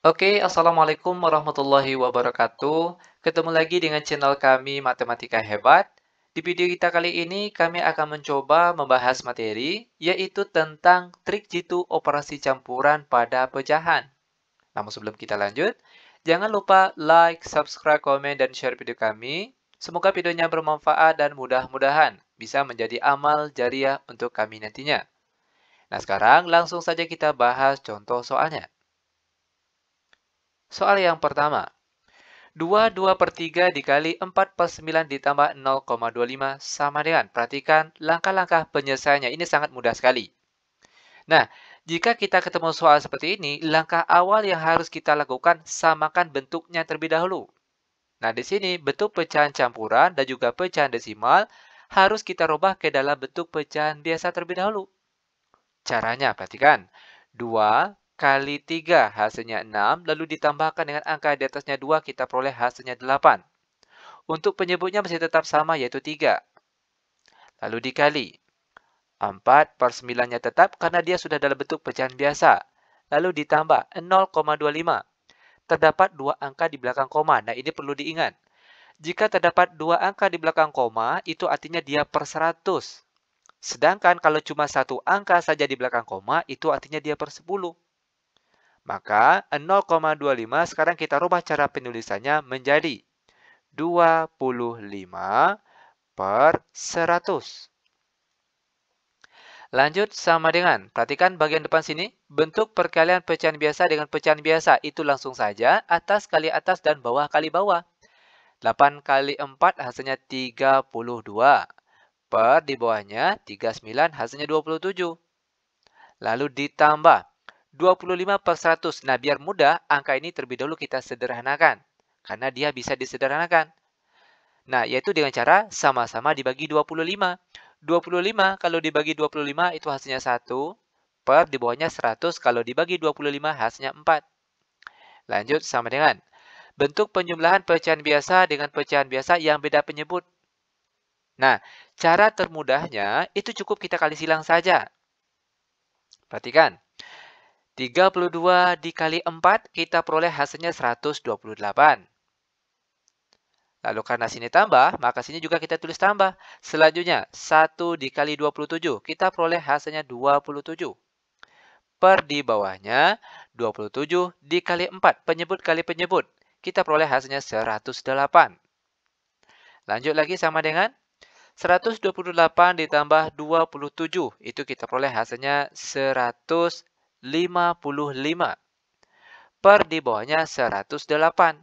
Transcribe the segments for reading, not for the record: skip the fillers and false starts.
Assalamualaikum warahmatullahi wabarakatuh. Ketemu lagi dengan channel kami Matematika Hebat. Di video kita kali ini, kami akan mencoba membahas materi, yaitu tentang trik jitu operasi campuran pada pecahan. Namun sebelum kita lanjut, jangan lupa like, subscribe, komen, dan share video kami. Semoga videonya bermanfaat dan mudah-mudahan bisa menjadi amal jariah untuk kami nantinya. Nah, sekarang langsung saja kita bahas contoh soalnya. Soal yang pertama. 2/2/3 dikali 4/9 ditambah 0,25 sama dengan. Perhatikan langkah-langkah penyelesaiannya. Ini sangat mudah sekali. Nah, jika kita ketemu soal seperti ini, langkah awal yang harus kita lakukan, samakan bentuknya terlebih dahulu. Nah, di sini bentuk pecahan campuran dan juga pecahan desimal harus kita rubah ke dalam bentuk pecahan biasa terlebih dahulu. Caranya, perhatikan. 2 kali 3 hasilnya 6, lalu ditambahkan dengan angka di atasnya 2, kita peroleh hasilnya 8. Untuk penyebutnya masih tetap sama, yaitu 3. Lalu dikali. 4/9-nya tetap karena dia sudah dalam bentuk pecahan biasa. Lalu ditambah 0,25. Terdapat dua angka di belakang koma. Nah, ini perlu diingat. Jika terdapat dua angka di belakang koma, itu artinya dia per 100. Sedangkan kalau cuma satu angka saja di belakang koma, itu artinya dia per 10. Maka 0,25 sekarang kita rubah cara penulisannya menjadi 25 per 100. Lanjut sama dengan, perhatikan bagian depan sini, bentuk perkalian pecahan biasa dengan pecahan biasa. Itu langsung saja, atas kali atas dan bawah kali bawah. 8 kali 4 hasilnya 32. Per di bawahnya 39 hasilnya 27. Lalu ditambah 25 per 100. Nah, biar mudah, angka ini terlebih dahulu kita sederhanakan. Karena dia bisa disederhanakan. Nah, yaitu dengan cara sama-sama dibagi 25. 25 kalau dibagi 25 itu hasilnya 1. Per di bawahnya 100 kalau dibagi 25 hasilnya 4. Lanjut sama dengan bentuk penjumlahan pecahan biasa dengan pecahan biasa yang beda penyebut. Nah, cara termudahnya itu cukup kita kali silang saja. Perhatikan. 32 dikali 4 kita peroleh hasilnya 128. Lalu karena sini tambah, maka sini juga kita tulis tambah. Selanjutnya, 1 dikali 27. Kita peroleh hasilnya 27. Per di bawahnya, 27 dikali 4. Penyebut kali penyebut. Kita peroleh hasilnya 108. Lanjut lagi sama dengan 128 ditambah 27. Itu kita peroleh hasilnya 155. Per di bawahnya 108.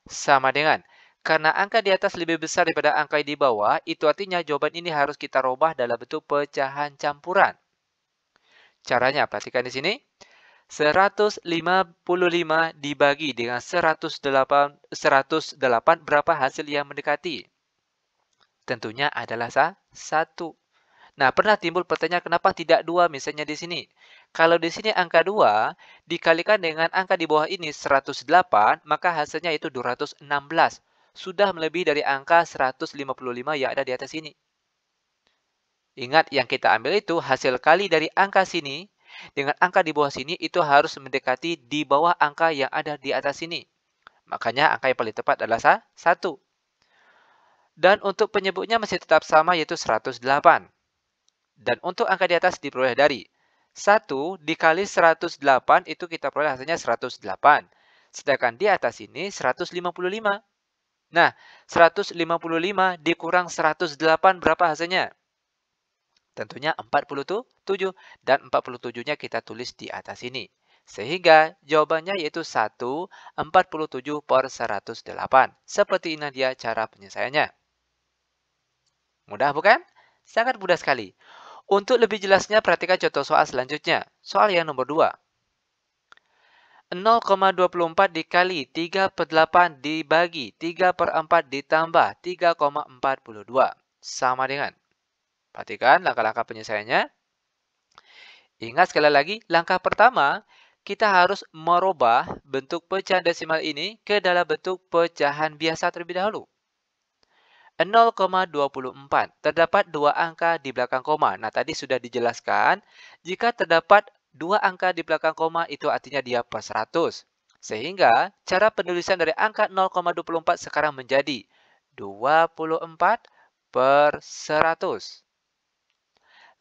Sama dengan, karena angka di atas lebih besar daripada angka di bawah, itu artinya jawaban ini harus kita rubah dalam bentuk pecahan campuran. Caranya, perhatikan di sini. 155 dibagi dengan 108 berapa hasil yang mendekati? Tentunya adalah 1. Nah, pernah timbul pertanyaan kenapa tidak 2 misalnya di sini. Kalau di sini angka 2 dikalikan dengan angka di bawah ini 108, maka hasilnya itu 216. Sudah melebihi dari angka 155 yang ada di atas ini. Ingat yang kita ambil itu hasil kali dari angka sini dengan angka di bawah sini itu harus mendekati di bawah angka yang ada di atas sini. Makanya angka yang paling tepat adalah 1. Dan untuk penyebutnya masih tetap sama yaitu 108. Dan untuk angka di atas diperoleh dari 1 dikali 108 itu kita peroleh hasilnya 108. Sedangkan di atas ini 155. Nah, 155 dikurang 108 berapa hasilnya? Tentunya 47. Dan 47-nya kita tulis di atas ini. Sehingga jawabannya yaitu 1/47 per 108. Seperti ini dia cara penyelesaiannya. Mudah bukan? Sangat mudah sekali. Untuk lebih jelasnya, perhatikan contoh soal selanjutnya. Soal yang nomor 2. 0,24 dikali 3/8 dibagi 3/4 ditambah 3,42. Sama dengan. Perhatikan langkah-langkah penyelesaiannya. Ingat sekali lagi, langkah pertama, kita harus merubah bentuk pecahan desimal ini ke dalam bentuk pecahan biasa terlebih dahulu. 0,24. Terdapat dua angka di belakang koma. Nah, tadi sudah dijelaskan. Jika terdapat dua angka di belakang koma, itu artinya dia per 100. Sehingga cara penulisan dari angka 0,24 sekarang menjadi 24 per 100.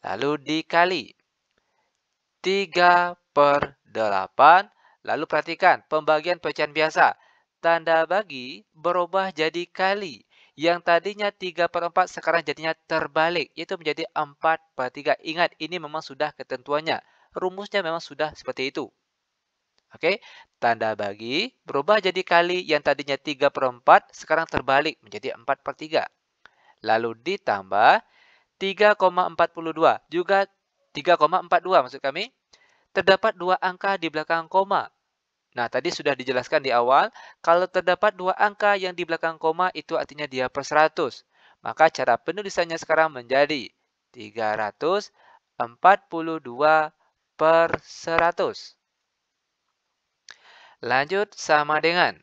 Lalu dikali 3 per 8. Lalu perhatikan pembagian pecahan biasa. Tanda bagi berubah jadi kali. Yang tadinya 3 per 4 sekarang jadinya terbalik. Yaitu menjadi 4 per 3. Ingat, ini memang sudah ketentuannya. Rumusnya memang sudah seperti itu. Oke, tanda bagi berubah jadi kali yang tadinya 3 per 4 sekarang terbalik menjadi 4 per 3. Lalu ditambah 3,42. Juga 3,42 maksud kami. Terdapat dua angka di belakang koma. Nah, tadi sudah dijelaskan di awal, kalau terdapat dua angka yang di belakang koma itu artinya dia per 100. Maka cara penulisannya sekarang menjadi 342 per 100. Lanjut sama dengan,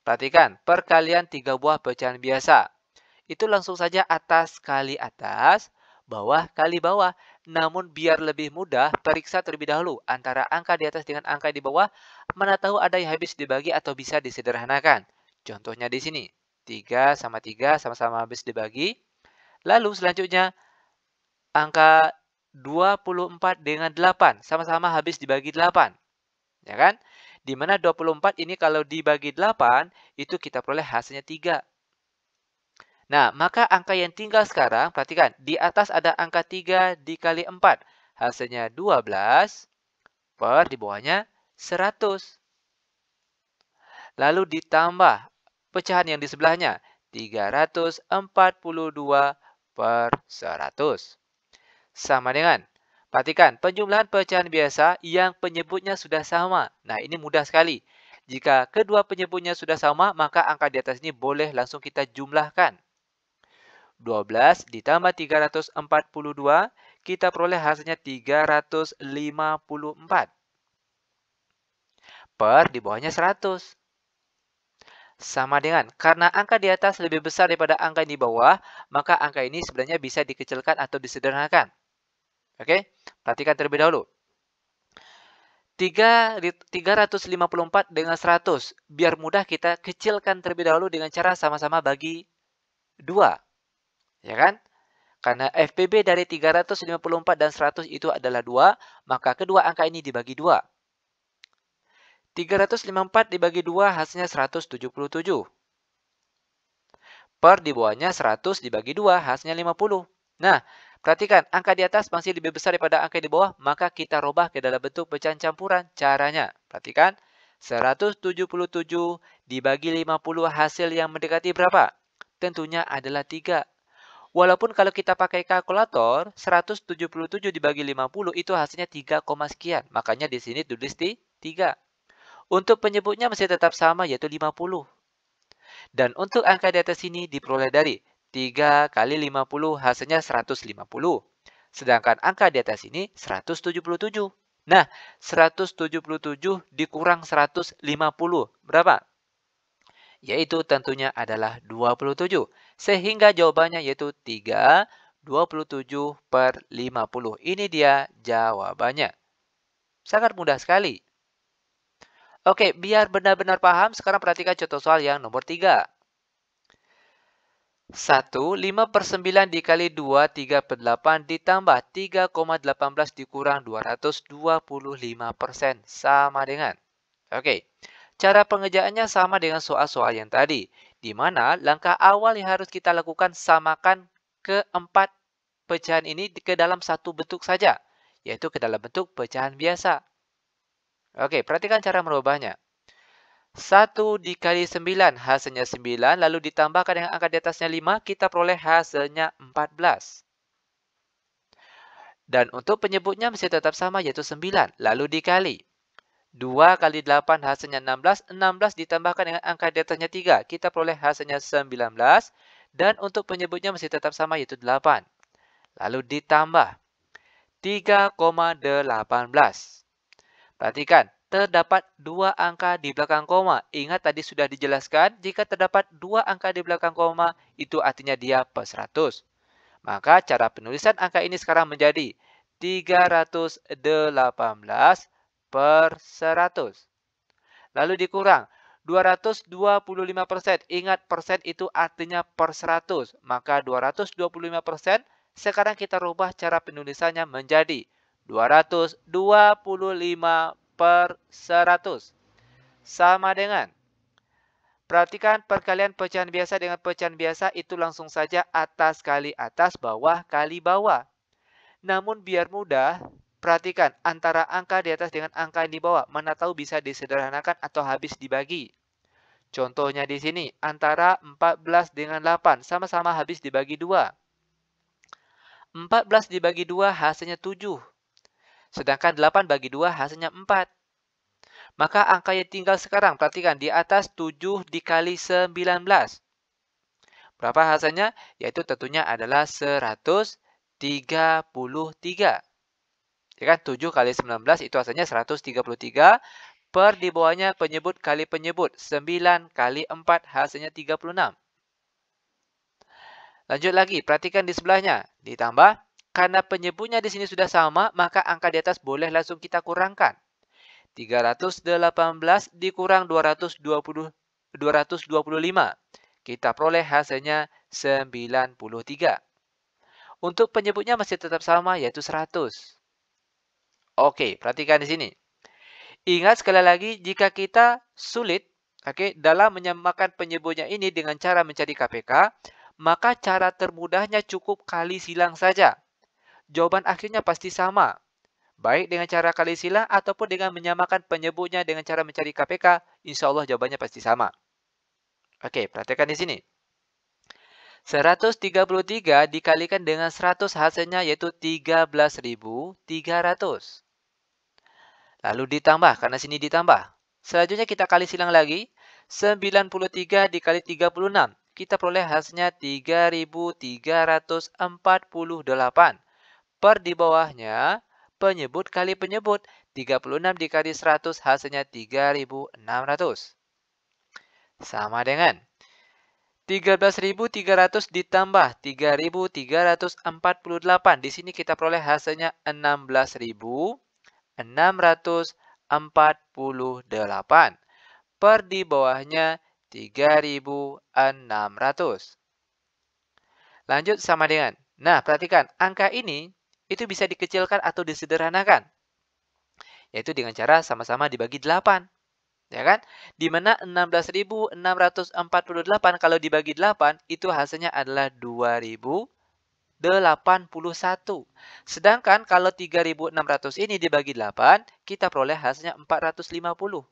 perhatikan, perkalian 3 buah pecahan biasa. Itu langsung saja atas kali atas, bawah kali bawah. Namun biar lebih mudah, periksa terlebih dahulu antara angka di atas dengan angka di bawah, mana tahu ada yang habis dibagi atau bisa disederhanakan. Contohnya di sini, 3 sama 3 sama-sama habis dibagi. Lalu selanjutnya, angka 24 dengan 8 sama-sama habis dibagi 8. Ya kan? Di mana 24 ini kalau dibagi 8, itu kita peroleh hasilnya 3. Nah, maka angka yang tinggal sekarang, perhatikan, di atas ada angka 3 dikali 4. Hasilnya 12 per di bawahnya 100. Lalu ditambah pecahan yang di sebelahnya, 342 per 100. Sama dengan, perhatikan, penjumlahan pecahan biasa yang penyebutnya sudah sama. Nah, ini mudah sekali. Jika kedua penyebutnya sudah sama, maka angka di atas ini boleh langsung kita jumlahkan. 12 ditambah 342, kita peroleh hasilnya 354. Per di bawahnya 100. Sama dengan, karena angka di atas lebih besar daripada angka di bawah, maka angka ini sebenarnya bisa dikecilkan atau disederhanakan. Oke, perhatikan terlebih dahulu. 354 dengan 100. Biar mudah kita kecilkan terlebih dahulu dengan cara sama-sama bagi 2. Ya kan? Karena FPB dari 354 dan 100 itu adalah 2, maka kedua angka ini dibagi 2. 354 dibagi 2 hasilnya 177. Per di bawahnya 100 dibagi 2 hasilnya 50. Nah, perhatikan angka di atas masih lebih besar daripada angka di bawah, maka kita rubah ke dalam bentuk pecahan campuran. Caranya, perhatikan, 177 dibagi 50 hasil yang mendekati berapa? Tentunya adalah 3. Walaupun kalau kita pakai kalkulator, 177 dibagi 50 itu hasilnya 3, sekian. Makanya di sini tulis di 3. Untuk penyebutnya masih tetap sama yaitu 50. Dan untuk angka di atas ini diperoleh dari 3 kali 50 hasilnya 150. Sedangkan angka di atas ini 177. Nah, 177 dikurang 150. Berapa? Yaitu tentunya adalah 27. Sehingga jawabannya yaitu 327 per 50. Ini dia jawabannya. Sangat mudah sekali. Oke, biar benar-benar paham, sekarang perhatikan contoh soal yang nomor 3. 1, 5/9 dikali 2, 3/8 ditambah 3,18 dikurang 225%. Sama dengan. Oke, cara pengerjaannya sama dengan soal-soal yang tadi. Di mana langkah awal yang harus kita lakukan samakan keempat pecahan ini ke dalam satu bentuk saja. Yaitu ke dalam bentuk pecahan biasa. Oke, perhatikan cara merubahnya. 1 dikali 9 hasilnya 9, lalu ditambahkan dengan angka di atasnya 5, kita peroleh hasilnya 14. Dan untuk penyebutnya masih tetap sama yaitu 9, lalu dikali. 2 kali 8 hasilnya 16, 16 ditambahkan dengan angka di atasnya 3, kita peroleh hasilnya 19. Dan untuk penyebutnya masih tetap sama yaitu 8. Lalu ditambah 3,18. Perhatikan. Terdapat dua angka di belakang koma. Ingat tadi sudah dijelaskan, jika terdapat dua angka di belakang koma, itu artinya dia per 100. Maka cara penulisan angka ini sekarang menjadi 318 per 100. Lalu dikurang 225%. Ingat, persen itu artinya per 100. Maka 225% sekarang kita rubah cara penulisannya menjadi 225 per 100. Sama dengan, perhatikan perkalian pecahan biasa dengan pecahan biasa itu langsung saja atas kali atas, bawah kali bawah. Namun biar mudah, perhatikan antara angka di atas dengan angka yang di bawah. Mana tahu bisa disederhanakan atau habis dibagi. Contohnya di sini, antara 14 dengan 8 sama-sama habis dibagi 2. 14 dibagi 2 hasilnya 7. Sedangkan 8 bagi 2 hasilnya 4. Maka angka yang tinggal sekarang, perhatikan di atas 7 dikali 19. Berapa hasilnya? Yaitu tentunya adalah 133. Ya kan? 7 kali 19 itu hasilnya 133. Per di bawahnya penyebut kali penyebut. 9 kali 4 hasilnya 36. Lanjut lagi, perhatikan di sebelahnya. Ditambah, karena penyebutnya di sini sudah sama, maka angka di atas boleh langsung kita kurangkan. 318 dikurang 225. Kita peroleh hasilnya 93. Untuk penyebutnya masih tetap sama, yaitu 100. Oke, perhatikan di sini. Ingat sekali lagi, jika kita sulit dalam menyamakan penyebutnya ini dengan cara mencari KPK, maka cara termudahnya cukup kali silang saja. Jawaban akhirnya pasti sama. Baik dengan cara kali silang ataupun dengan menyamakan penyebutnya dengan cara mencari KPK, insya Allah jawabannya pasti sama. Oke, perhatikan di sini. 133 dikalikan dengan 100 hasilnya yaitu 13.300. Lalu ditambah, karena sini ditambah. Selanjutnya kita kali silang lagi. 93 dikali 36. Kita peroleh hasilnya 3.348. Per di bawahnya, penyebut kali penyebut. 36 dikali 100 hasilnya 3.600. Sama dengan 13.300 ditambah 3.348. Di sini kita peroleh hasilnya 16.648. Per di bawahnya 3.600. Lanjut sama dengan. Nah, perhatikan. Angka ini itu bisa dikecilkan atau disederhanakan. Yaitu dengan cara sama-sama dibagi 8. Ya kan? Di mana 16.648 kalau dibagi 8 itu hasilnya adalah 2.081. Sedangkan kalau 3.600 ini dibagi 8, kita peroleh hasilnya 450.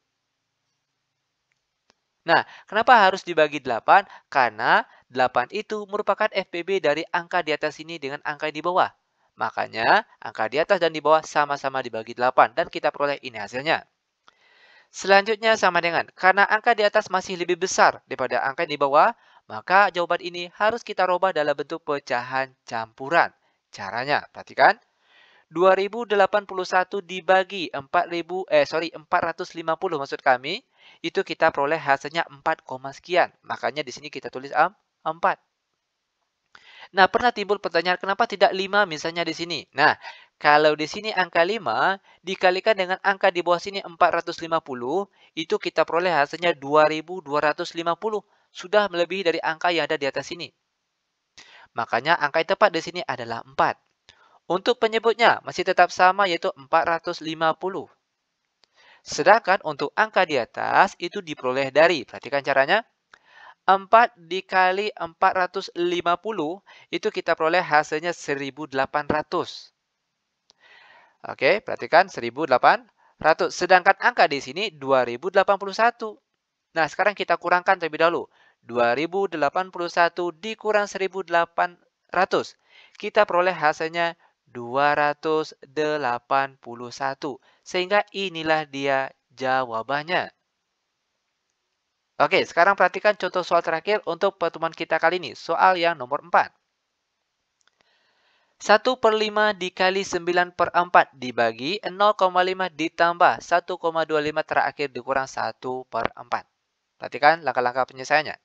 Nah, kenapa harus dibagi 8? Karena 8 itu merupakan FPB dari angka di atas ini dengan angka di bawah. Makanya, angka di atas dan di bawah sama-sama dibagi 8 dan kita peroleh ini hasilnya. Selanjutnya sama dengan, karena angka di atas masih lebih besar daripada angka di bawah, maka jawaban ini harus kita rubah dalam bentuk pecahan campuran. Caranya, perhatikan. 2081 dibagi 450 maksud kami, itu kita peroleh hasilnya 4, sekian. Makanya di sini kita tulis 4. Nah, pernah timbul pertanyaan kenapa tidak 5 misalnya di sini. Nah, kalau di sini angka 5 dikalikan dengan angka di bawah sini 450, itu kita peroleh hasilnya 2250. Sudah melebihi dari angka yang ada di atas sini. Makanya angka yang tepat di sini adalah 4. Untuk penyebutnya masih tetap sama yaitu 450. Sedangkan untuk angka di atas itu diperoleh dari, perhatikan caranya. 4 dikali 450 itu kita peroleh hasilnya 1800. Oke, perhatikan 1800. Sedangkan angka di sini 2081. Nah, sekarang kita kurangkan terlebih dahulu. 2081 dikurang 1800. Kita peroleh hasilnya 281. Sehingga inilah dia jawabannya. Oke, sekarang perhatikan contoh soal terakhir untuk pertemuan kita kali ini. Soal yang nomor 4. 1/5 dikali 9/4 dibagi 0,5 ditambah 1,25 terakhir dikurang 1/4. Perhatikan langkah-langkah penyelesaiannya.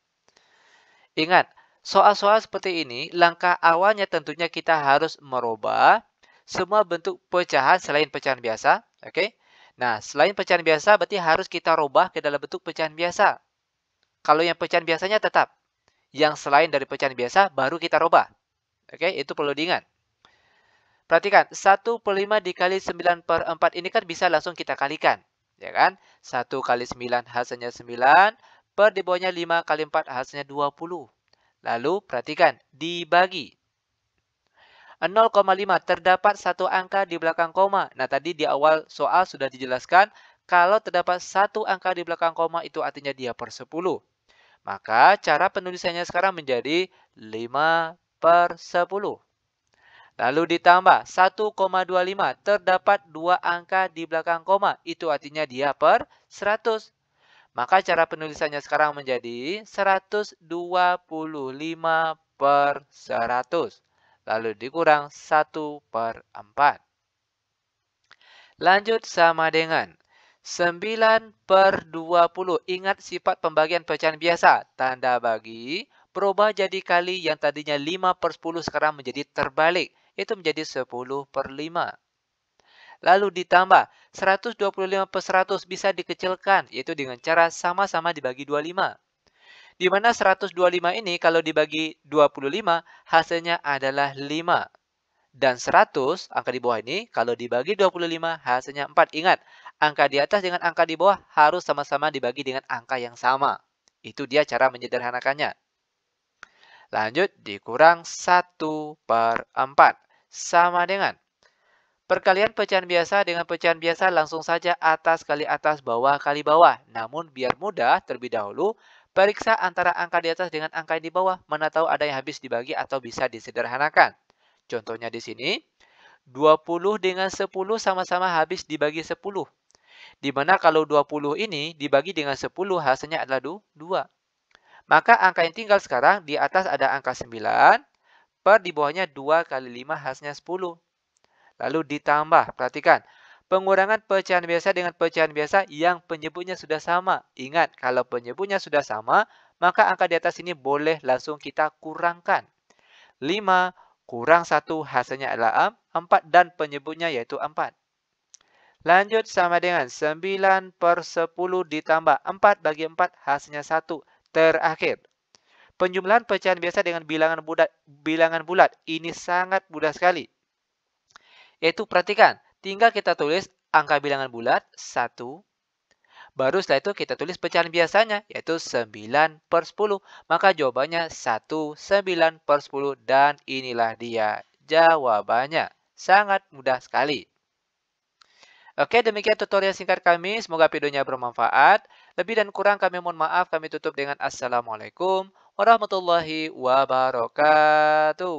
Ingat, soal-soal seperti ini, langkah awalnya tentunya kita harus merubah semua bentuk pecahan selain pecahan biasa. Oke? Nah, selain pecahan biasa, berarti harus kita rubah ke dalam bentuk pecahan biasa. Kalau yang pecahan biasanya tetap. Yang selain dari pecahan biasa, baru kita rubah. Oke, itu perlu diingat. Perhatikan, 1/5 dikali 9/4 ini kan bisa langsung kita kalikan. Ya kan? 1 kali 9 hasilnya 9, per di bawahnya 5 kali 4 hasilnya 20. Lalu, perhatikan, dibagi. 0,5 terdapat satu angka di belakang koma. Nah, tadi di awal soal sudah dijelaskan, kalau terdapat satu angka di belakang koma itu artinya dia per 10. Maka cara penulisannya sekarang menjadi 5/10. Lalu ditambah 1,25 terdapat dua angka di belakang koma. Itu artinya dia per 100. Maka cara penulisannya sekarang menjadi 125/100. Lalu dikurang 1/4. Lanjut sama dengan 9/20. Ingat sifat pembagian pecahan biasa. Tanda bagi berubah jadi kali, yang tadinya 5/10 sekarang menjadi terbalik. Itu menjadi 10/5. Lalu ditambah 125/100 bisa dikecilkan, yaitu dengan cara sama-sama dibagi 25. Di mana 125 ini kalau dibagi 25 hasilnya adalah 5. Dan 100, angka di bawah ini, kalau dibagi 25 hasilnya 4. Ingat, angka di atas dengan angka di bawah harus sama-sama dibagi dengan angka yang sama. Itu dia cara menyederhanakannya. Lanjut, dikurang 1/4. Sama dengan perkalian pecahan biasa dengan pecahan biasa, langsung saja atas kali atas, bawah kali bawah. Namun biar mudah, terlebih dahulu periksa antara angka di atas dengan angka di bawah. Mana tahu ada yang habis dibagi atau bisa disederhanakan. Contohnya di sini, 20 dengan 10 sama-sama habis dibagi 10. Di mana kalau 20 ini dibagi dengan 10 hasilnya adalah 2. Maka angka yang tinggal sekarang di atas ada angka 9, per di bawahnya 2 kali 5 hasilnya 10. Lalu ditambah, perhatikan, pengurangan pecahan biasa dengan pecahan biasa yang penyebutnya sudah sama. Ingat, kalau penyebutnya sudah sama, maka angka di atas ini boleh langsung kita kurangkan. 5 kurang 1 hasilnya adalah 4 dan penyebutnya yaitu 4. Lanjut sama dengan 9/10 ditambah 4 bagi 4 hasilnya 1. Terakhir, penjumlahan pecahan biasa dengan bilangan bulat ini sangat mudah sekali. Yaitu perhatikan, tinggal kita tulis angka bilangan bulat 1. Baru setelah itu kita tulis pecahan biasanya, yaitu 9/10. Maka jawabannya 1/9/10 dan inilah dia jawabannya. Sangat mudah sekali. Oke, demikian tutorial singkat kami. Semoga videonya bermanfaat. Lebih dan kurang kami mohon maaf. Kami tutup dengan Assalamualaikum warahmatullahi wabarakatuh.